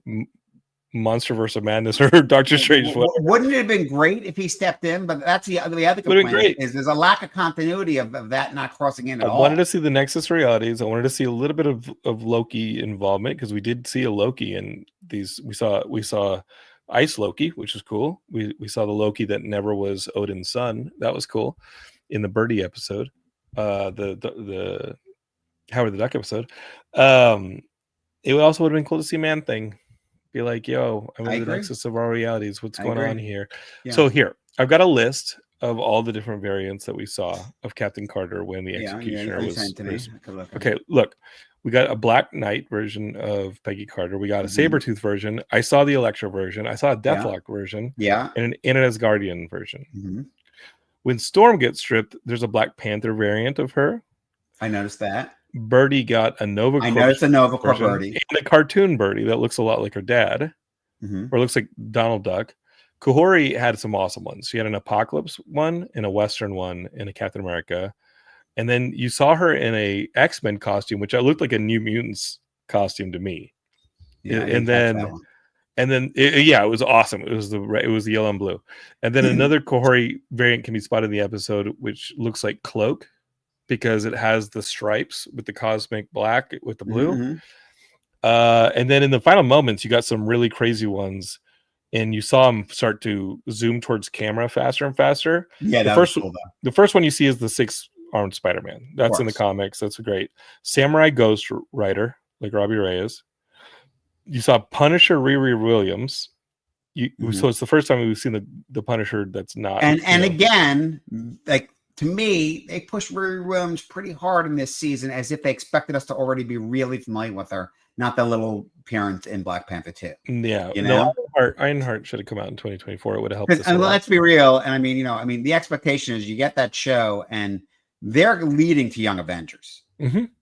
Monsterverse of Madness or Doctor Strange. Wouldn't it have been great if he stepped in? But that's the other complaint is there's a lack of continuity of that not crossing in at all. I wanted to see the nexus realities. I wanted to see a little bit of Loki involvement because we did see a Loki in these. We saw Ice Loki, which is cool. We saw the Loki that never was Odin's son. That was cool in the Birdie episode. The Howard the Duck episode. It also would have been cool to see Man-Thing. Be like, yo, I'm in the nexus of our realities. What's going on here? Yeah. So here, I've got a list of all the different variants that we saw of Captain Carter when the Executioner was. Okay, look, we got a Black Knight version of Peggy Carter. We got a Sabretooth version. I saw the Elektra version. I saw a Deathlock version. Yeah. And an Asgardian version. When Storm gets stripped, there's a Black Panther variant of her. I noticed that. Birdie got a Nova Corps. I noticed a Nova Corps Birdie. And a cartoon Birdie that looks a lot like her dad. Or looks like Donald Duck. Kahori had some awesome ones. She had an Apocalypse one, and a Western one, and a Captain America. And then you saw her in a X-Men costume, which looked like a New Mutants costume to me. Yeah, and then it was awesome. It was the yellow and blue. And then another Kahori variant can be spotted in the episode, which looks like Cloak, because it has the stripes with the cosmic black with the blue. And then in the final moments, you got some really crazy ones, and you saw them start to zoom towards camera faster and faster. Yeah, the first one you see is the 6-armed Spider-Man. That's in the comics. That's great. Samurai Ghost Rider, like Robbie Reyes. You saw Punisher Riri Williams. So it's the first time we've seen the Punisher that's not. And again, like, to me, they pushed Riri Williams pretty hard in this season as if they expected us to already be really familiar with her, not the little appearance in Black Panther 2. Yeah. You know? No, Ironheart should have come out in 2024. It would have helped us. And let's be real. And I mean, the expectation is you get that show and they're leading to Young Avengers.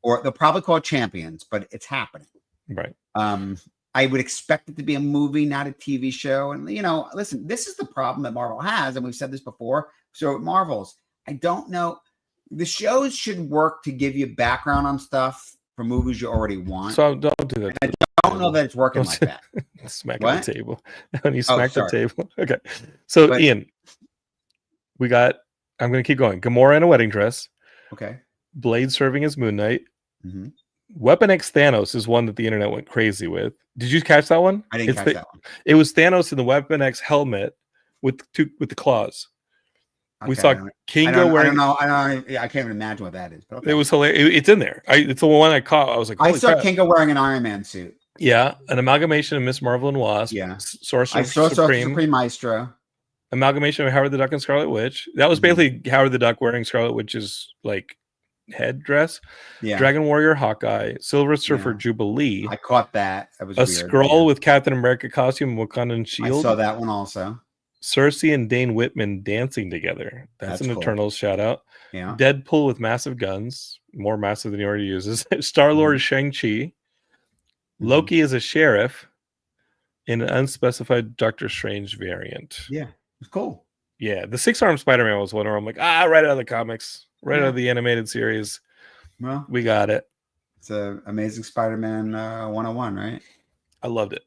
Or they'll probably call it Champions, but it's happening. Right. I would expect it to be a movie, not a TV show. And, you know, listen, this is the problem that Marvel has. And we've said this before. So Marvel's, I don't know. The shows should work to give you background on stuff for movies you already want. So don't do that. And I don't don't know that it's working like that. Smacking the table. When you smack the table. Okay. So Ian, I'm going to keep going. Gamora in a wedding dress. Okay. Blade serving as Moon Knight. Mm-hmm. Weapon X Thanos is one that the internet went crazy with. Did you catch that one? I didn't catch that one. It was Thanos in the Weapon X helmet with the claws. Okay, we saw Kingo wearing. I can't even imagine what that is. But okay. It was hilarious. It's in there. It's the one I caught. I was like, I saw Kingo wearing an Iron Man suit. Yeah, an amalgamation of Miss Marvel and Wasp. Yeah, Sorcerer Supreme Maestro. Amalgamation of Howard the Duck and Scarlet Witch. That was basically Howard the Duck wearing Scarlet Witch's like headdress. Yeah. Dragon Warrior Hawkeye, Silver Surfer Jubilee. I caught that. That was a weird. Skrull with Captain America costume and Wakandan shield. I saw that one also. Cersei and Dane Whitman dancing together. That's an cool. Eternals shout out. Yeah. Deadpool with massive guns, more massive than he already uses. Star-Lord is Shang-Chi. Loki is a sheriff in an unspecified Doctor Strange variant. Yeah, it's cool. Yeah, the six-armed Spider-Man was one where I'm like, right out of the comics, right out of the animated series. Well, we got it. It's an Amazing Spider-Man 101, right? I loved it.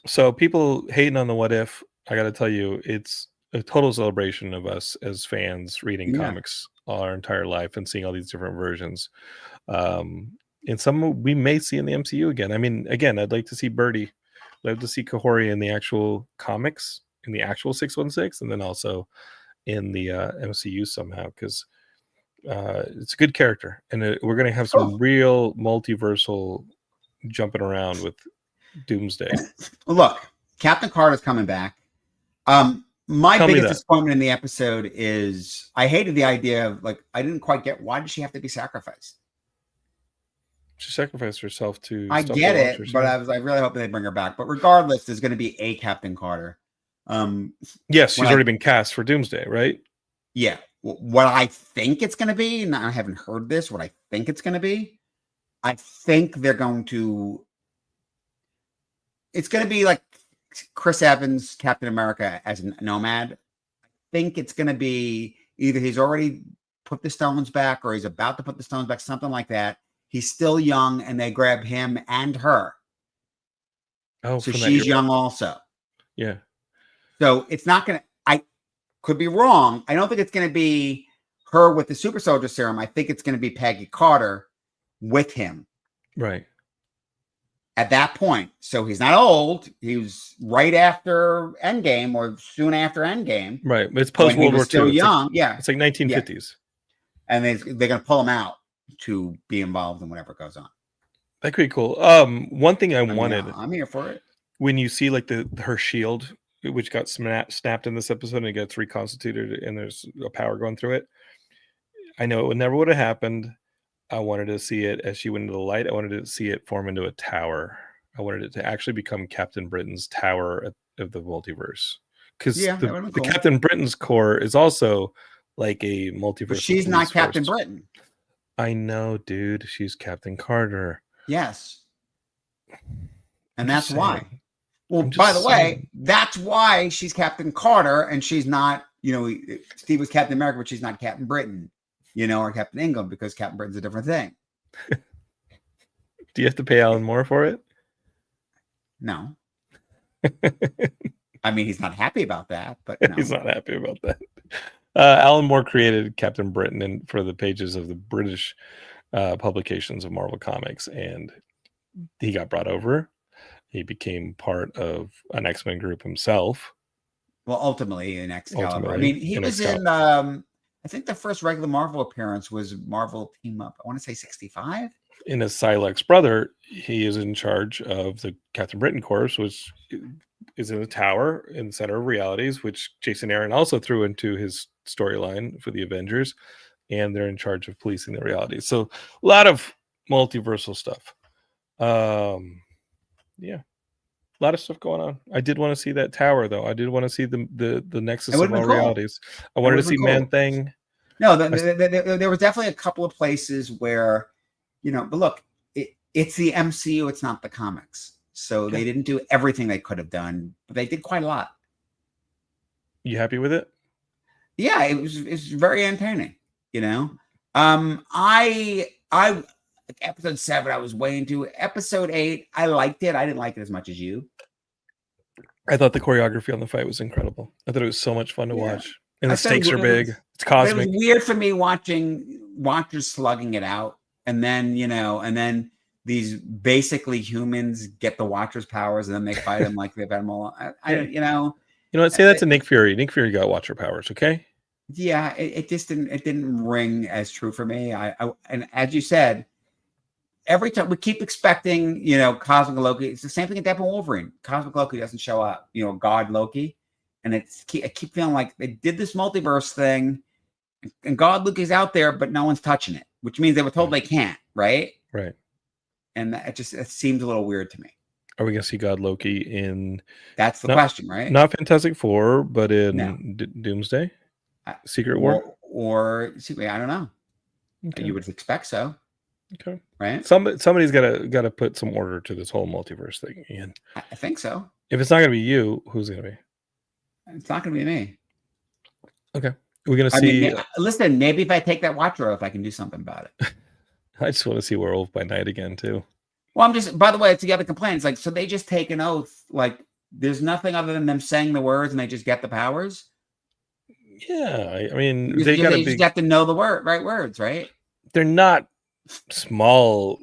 So people hating on the What If, I got to tell you, it's a total celebration of us as fans reading comics all our entire life and seeing all these different versions. And some we may see in the MCU again. I mean, again, I'd like to see Birdie. I'd love to see Kahori in the actual comics, in the actual 616, and then also in the MCU somehow, because it's a good character. And we're going to have some real multiversal jumping around with Doomsday. Look, Captain Carter's coming back. My biggest disappointment in the episode is I hated the idea of, like, I didn't quite get, why did she have to be sacrificed? She sacrificed herself to. I get it, but I really hope they bring her back. But regardless, there's going to be a Captain Carter. Yes, she's already been cast for Doomsday, right? Yeah. What I think it's going to be, and I haven't heard this, what I think it's going to be, I think they're going to. It's going to be like Chris Evans, Captain America as a nomad. I think it's going to be either he's already put the stones back or he's about to put the stones back, something like that. He's still young, and they grab him and her. Oh, so she's young also. Yeah. So it's not going to, I could be wrong. I don't think it's going to be her with the super soldier serum. I think it's going to be Peggy Carter with him. Right. At that point. So he's not old. He was right after Endgame or soon after Endgame. Right. It's post World War II. Still young. It's like 1950s. Yeah. And they're going to pull him out to be involved in whatever goes on. That could be cool. One thing I wanted. I'm here for it. When you see like her shield, which got snapped in this episode, and it gets reconstituted, and there's a power going through it. I know it never would have happened. I wanted to see it as she went into the light. I wanted to see it form into a tower. I wanted it to actually become Captain Britain's tower of the multiverse. Because the Captain Britain's core is also like a multiverse. But she's not Captain Britain. I know, dude. She's Captain Carter. Yes. And that's why. Well, by the way, that's why she's Captain Carter and she's not, Steve was Captain America, but she's not Captain Britain, or Captain England, because Captain Britain's a different thing. Do you have to pay Alan Moore for it? No. I mean, he's not happy about that, but no. He's not happy about that. Alan Moore created Captain Britain for the pages of the British publications of Marvel Comics, and he got brought over. He became part of an X-Men group himself. Well, ultimately in Excalibur. I mean, he was in, I think the first regular Marvel appearance was Marvel Team Up. I want to say 65. In his Silex brother, he is in charge of the Captain Britain Corps, which is in a tower in the center of realities, which Jason Aaron also threw into his storyline for the Avengers, and they're in charge of policing the realities. So a lot of multiversal stuff. Yeah, a lot of stuff going on. I did want to see that tower, though. I did want to see the nexus of all realities. I wanted to see Man-Thing. No, there was definitely a couple of places where, but look, it's the MCU. It's not the comics. So they didn't do everything they could have done, but they did quite a lot. You happy with it? Yeah, it's very entertaining. I Like episode 7, I was way into. Episode 8, I liked it. I didn't like it as much as you. I thought the choreography on the fight was incredible. I thought it was so much fun to watch. And the stakes are big. It's cosmic. It was weird for me watching watchers slugging it out. And then, these basically humans get the watchers' powers and then they fight them like they've had them all. You know what? Say that to Nick Fury. Nick Fury got watcher powers, okay? Yeah, it just didn't ring as true for me. And as you said, every time we keep expecting, Cosmic Loki. It's the same thing at Deadpool Wolverine. Cosmic Loki doesn't show up, God Loki. And I keep feeling like they did this multiverse thing and God Loki's out there, but no one's touching it, which means they were told they can't, right? Right. And it seems a little weird to me. Are we going to see God Loki in... That's the question, right? Not Fantastic Four, but in Doomsday? Secret War? Or Secret, I don't know. Okay. You would expect so. Okay. Right? Somebody's got to put some order to this whole multiverse thing, Ian. I think so. If it's not going to be you, who's going to be? It's not going to be me. Okay. We're going to see... listen, maybe if I take that watcher oath, I can do something about it. I just want to see Werewolf by Night again, too. Well, by the way, it's the other complaint. It's like, so they just take an oath. Like, there's nothing other than them saying the words and they just get the powers. Yeah. I mean, they just have to know the right words, right? They're not small,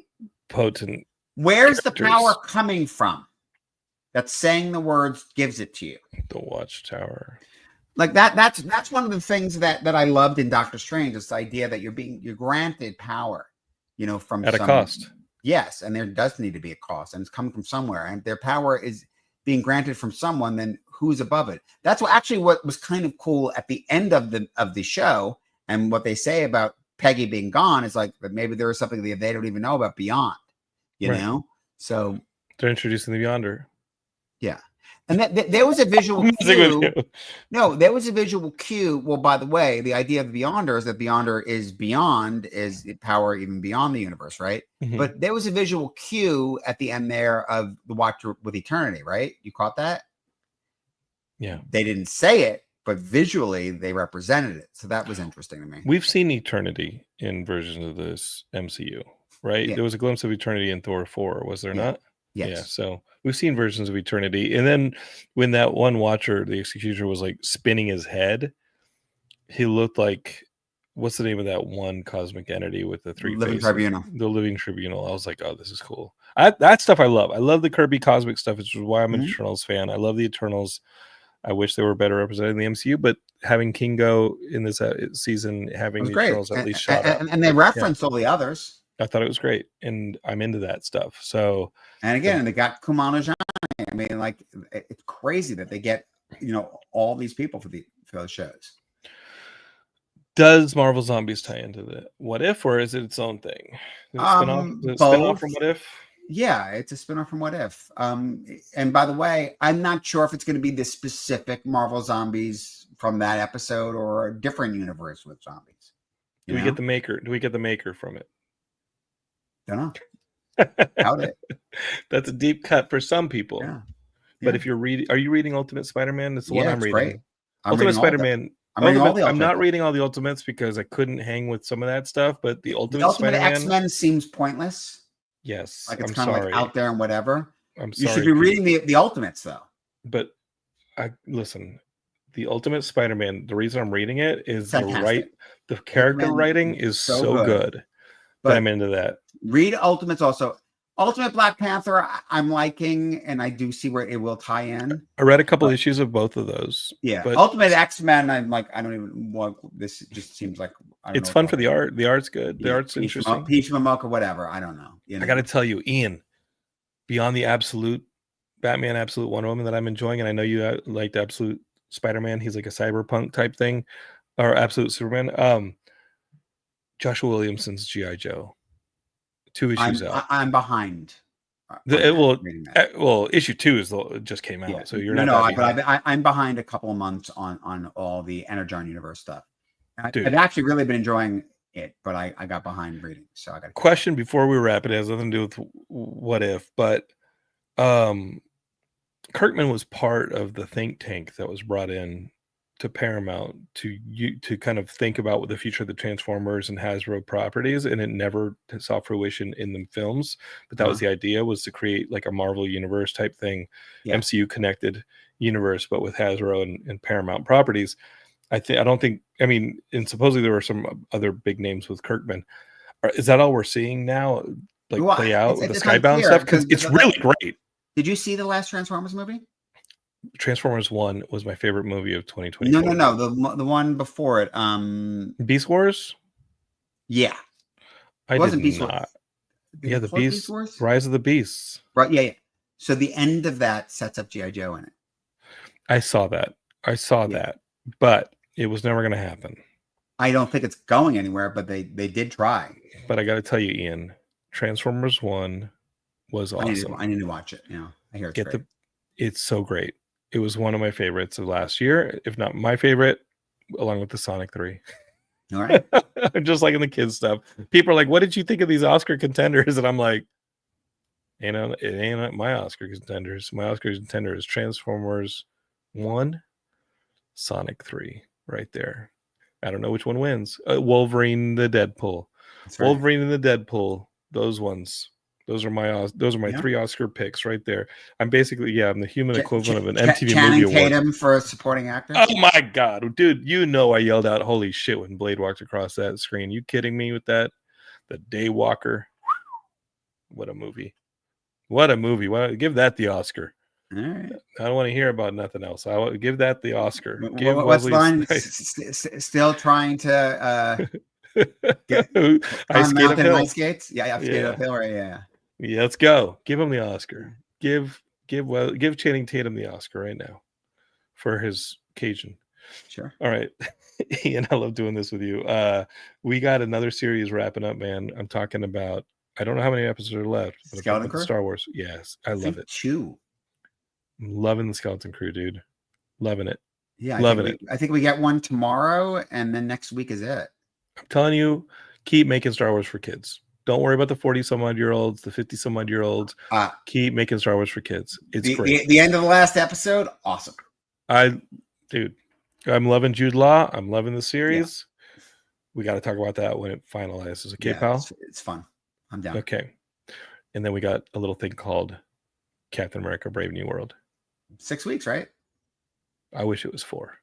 potent. Where's the power coming from? That saying the words gives it to you. The Watchtower. Like that's one of the things that I loved in Doctor Strange. This idea that you're granted power, from at a cost. Yes, and there does need to be a cost, and it's coming from somewhere, and their power is being granted from someone. Then who's above it? That's what was kind of cool at the end of the show, and what they say about Peggy being gone is like that maybe there is something that they don't even know about beyond. You know, so they're introducing the Beyonder. Yeah. And there was a visual cue. No, there was a visual cue. Well, by the way, the idea of the Beyonder is that Beyonder is power even beyond the universe, right? Mm-hmm. But there was a visual cue at the end there of the Watcher with Eternity, right? You caught that? Yeah. They didn't say it, but visually they represented it. So that was interesting to me. We've seen Eternity in versions of this MCU, right? Yeah. There was a glimpse of Eternity in Thor 4, was there not? Yes. Yeah, so we've seen versions of Eternity. And then when that one Watcher, the Executioner, was like spinning his head, he looked like, what's the name of that one cosmic entity with the three Living faces? Tribunal. The Living Tribunal. I was like, oh, this is cool. That stuff I love. I love the Kirby cosmic stuff, which is why I'm an Eternals fan. I love the Eternals. I wish they were better represented in the MCU, but having Kingo in this season, having the Eternals at least shot up. And they referenced all the others. I thought it was great, and I'm into that stuff. So, and again, they got Kumano Jani. I mean, like, it's crazy that they get all these people for the shows. Does Marvel Zombies tie into the What If, or is it its own thing? Is it spin-off from What If? Yeah, it's a spinoff from What If. And by the way, I'm not sure if it's going to be the specific Marvel Zombies from that episode or a different universe with zombies. Do we get the maker? Do we get the maker from it? Don't know. Doubt it. That's a deep cut for some people. Yeah. But if you're reading, are you reading Ultimate Spider-Man? That's the one I'm reading. Great. Ultimate Spider-Man. I'm not reading all the Ultimates because I couldn't hang with some of that stuff. But the Ultimate Spider-Man, X-Men seems pointless. Yes, like it's kind of like out there and whatever. I'm sorry. You should be reading the Ultimates though. But listen. The Ultimate Spider-Man. The reason I'm reading it is fantastic. The character writing is so good. But I'm into that. Read Ultimates also. Ultimate Black Panther, I'm liking, and I do see where it will tie in. I read a couple issues of both of those. Yeah, but Ultimate X-Men, I'm like, I don't even want this. Just seems like it's fun for the art. The art's good. The art's interesting. Peach Mamoka, whatever. I don't know. I got to tell you, Ian, beyond the absolute Batman, absolute Wonder Woman that I'm enjoying, and I know you liked Absolute Spider-Man. He's like a cyberpunk type thing, or Absolute Superman. Joshua Williamson's G.I. Joe. 2 issues out. I'm behind. Issue 2 just came out, so you're not. But I'm behind a couple of months on all the Energon Universe stuff. I've actually really been enjoying it, but I got behind reading, so I got. Question before we wrap it has nothing to do with What If, but Kirkman was part of the think tank that was brought in to Paramount to kind of think about what the future of the Transformers and Hasbro properties, and it never saw fruition in the films. But that was the idea, was to create like a Marvel universe type thing, MCU connected universe, but with Hasbro and Paramount properties. I mean, and supposedly there were some other big names with Kirkman. Is that all we're seeing now? Like play out with the Skybound stuff? Because it's really great. Did you see the last Transformers movie? Transformers 1 was my favorite movie of 2020. No. The one before it. Beast Wars? Yeah. It wasn't Beast Wars. Yeah, the Beast Wars? Rise of the Beasts. Right, yeah. So the end of that sets up G.I. Joe in it. I saw that. But it was never going to happen. I don't think it's going anywhere, but they did try. But I got to tell you, Ian, Transformers 1 was awesome. I need to watch it. I hear it's great. It's so great. It was one of my favorites of last year, if not my favorite, along with the Sonic 3. All right. Just like in the kids stuff. People are like, what did you think of these Oscar contenders? And I'm like, it ain't my Oscar contenders. My Oscar contender is Transformers 1, Sonic 3, right there. I don't know which one wins. Wolverine, the Deadpool. Right. Wolverine and the Deadpool. Those ones. Those are my 3 Oscar picks right there. I'm basically, I'm the human equivalent of an MTV Movie Award. Tatum for a supporting actor. Oh my God, dude! I yelled out "Holy shit" when Blade walked across that screen. You kidding me with that? The Daywalker. What a movie! What a movie! Give that the Oscar. All right. I don't want to hear about nothing else. I want give that the Oscar. What's fun? Still trying to get ice skates. Yeah, I've skated uphill. Right? Yeah, let's go. Give him the Oscar. Give Channing Tatum the Oscar right now for his Cajun. Sure. All right. Ian, I love doing this with you. We got another series wrapping up, man. I'm talking about, I don't know how many episodes are left. Skeleton Crew? Star Wars. Yes, I love it. 2. I'm loving the Skeleton Crew, dude. Loving it. Yeah, loving it. I think we get one tomorrow, and then next week is it. I'm telling you, keep making Star Wars for kids. Don't worry about the 40-some-odd-year-olds, the 50-some-odd-year-olds. Keep making Star Wars for kids. It's great. The end of the last episode, awesome. I'm loving Jude Law. I'm loving the series. Yeah. We got to talk about that when it finalizes. Okay, pal? It's fun. I'm down. Okay. And then we got a little thing called Captain America Brave New World. 6 weeks, right? I wish it was 4.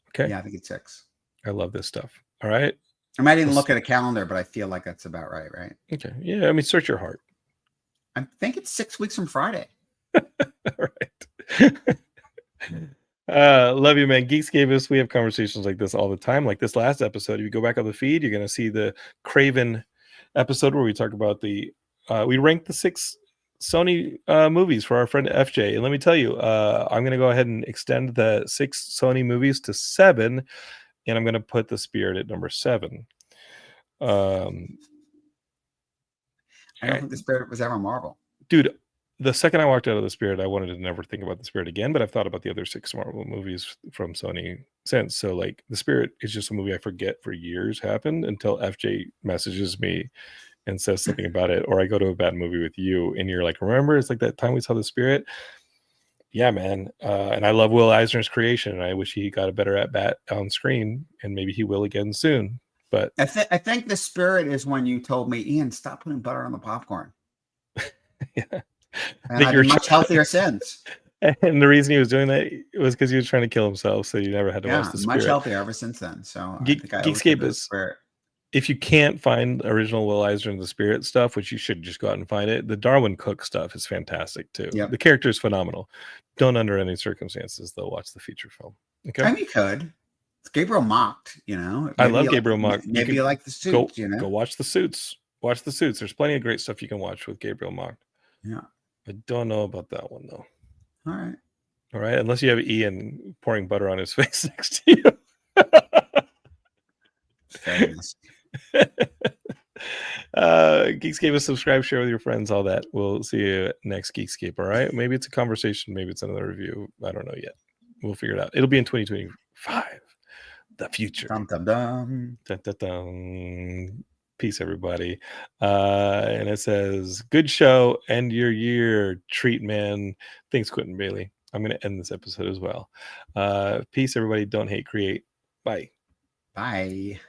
Okay. Yeah, I think it's 6. I love this stuff. All right. I might even look at a calendar, but I feel like that's about right? Okay. Yeah, I mean, search your heart. I think it's 6 weeks from Friday. All right. Love you, man. Geekscape, we have conversations like this all the time. Like this last episode, if you go back on the feed, you're going to see the Craven episode where we talk about we ranked the 6 Sony movies for our friend FJ. And let me tell you, I'm going to go ahead and extend the 6 Sony movies to 7. And I'm going to put The Spirit at number 7. I don't think The Spirit was ever Marvel. Dude, the second I walked out of The Spirit, I wanted to never think about The Spirit again, but I've thought about the other 6 Marvel movies from Sony since. So, like, The Spirit is just a movie I forget for years happened until FJ messages me and says something about it, or I go to a bad movie with you, and you're like, remember? It's like that time we saw The Spirit. Yeah, man. And I love Will Eisner's creation, and I wish he got a better at bat on screen, and maybe he will again soon. But I think The Spirit is when you told me, Ian, stop putting butter on the popcorn. Yeah. And I've been much healthier since. And the reason he was doing that was because he was trying to kill himself, so you never had to watch The Spirit. Much healthier ever since then. So Geekscape is, if you can't find original Will Eisner and The Spirit stuff, which you should just go out and find it, the Darwin Cook stuff is fantastic too. Yep. The character is phenomenal. Don't under any circumstances though watch the feature film. Okay, I mean, you could. It's Gabriel Mocked, maybe I love Gabriel Mocked. Maybe you like The Suits. Go watch The Suits. Watch The Suits. There's plenty of great stuff you can watch with Gabriel Mocked. Yeah, I don't know about that one though. All right, unless you have Ian pouring butter on his face next to you. Fairness. Geekscape, subscribe, share with your friends, all that. We'll see you next Geekscape. All right, maybe it's a conversation, maybe it's another review. I don't know yet. We'll figure it out. It'll be in 2025, the future. Dum, dum, dum. Dun, dun, dun. Peace, everybody. And it says, good show, end your year treat, man. Thanks, Quentin Bailey. I'm going to end this episode as well. Peace, everybody. Don't hate, create. Bye. Bye.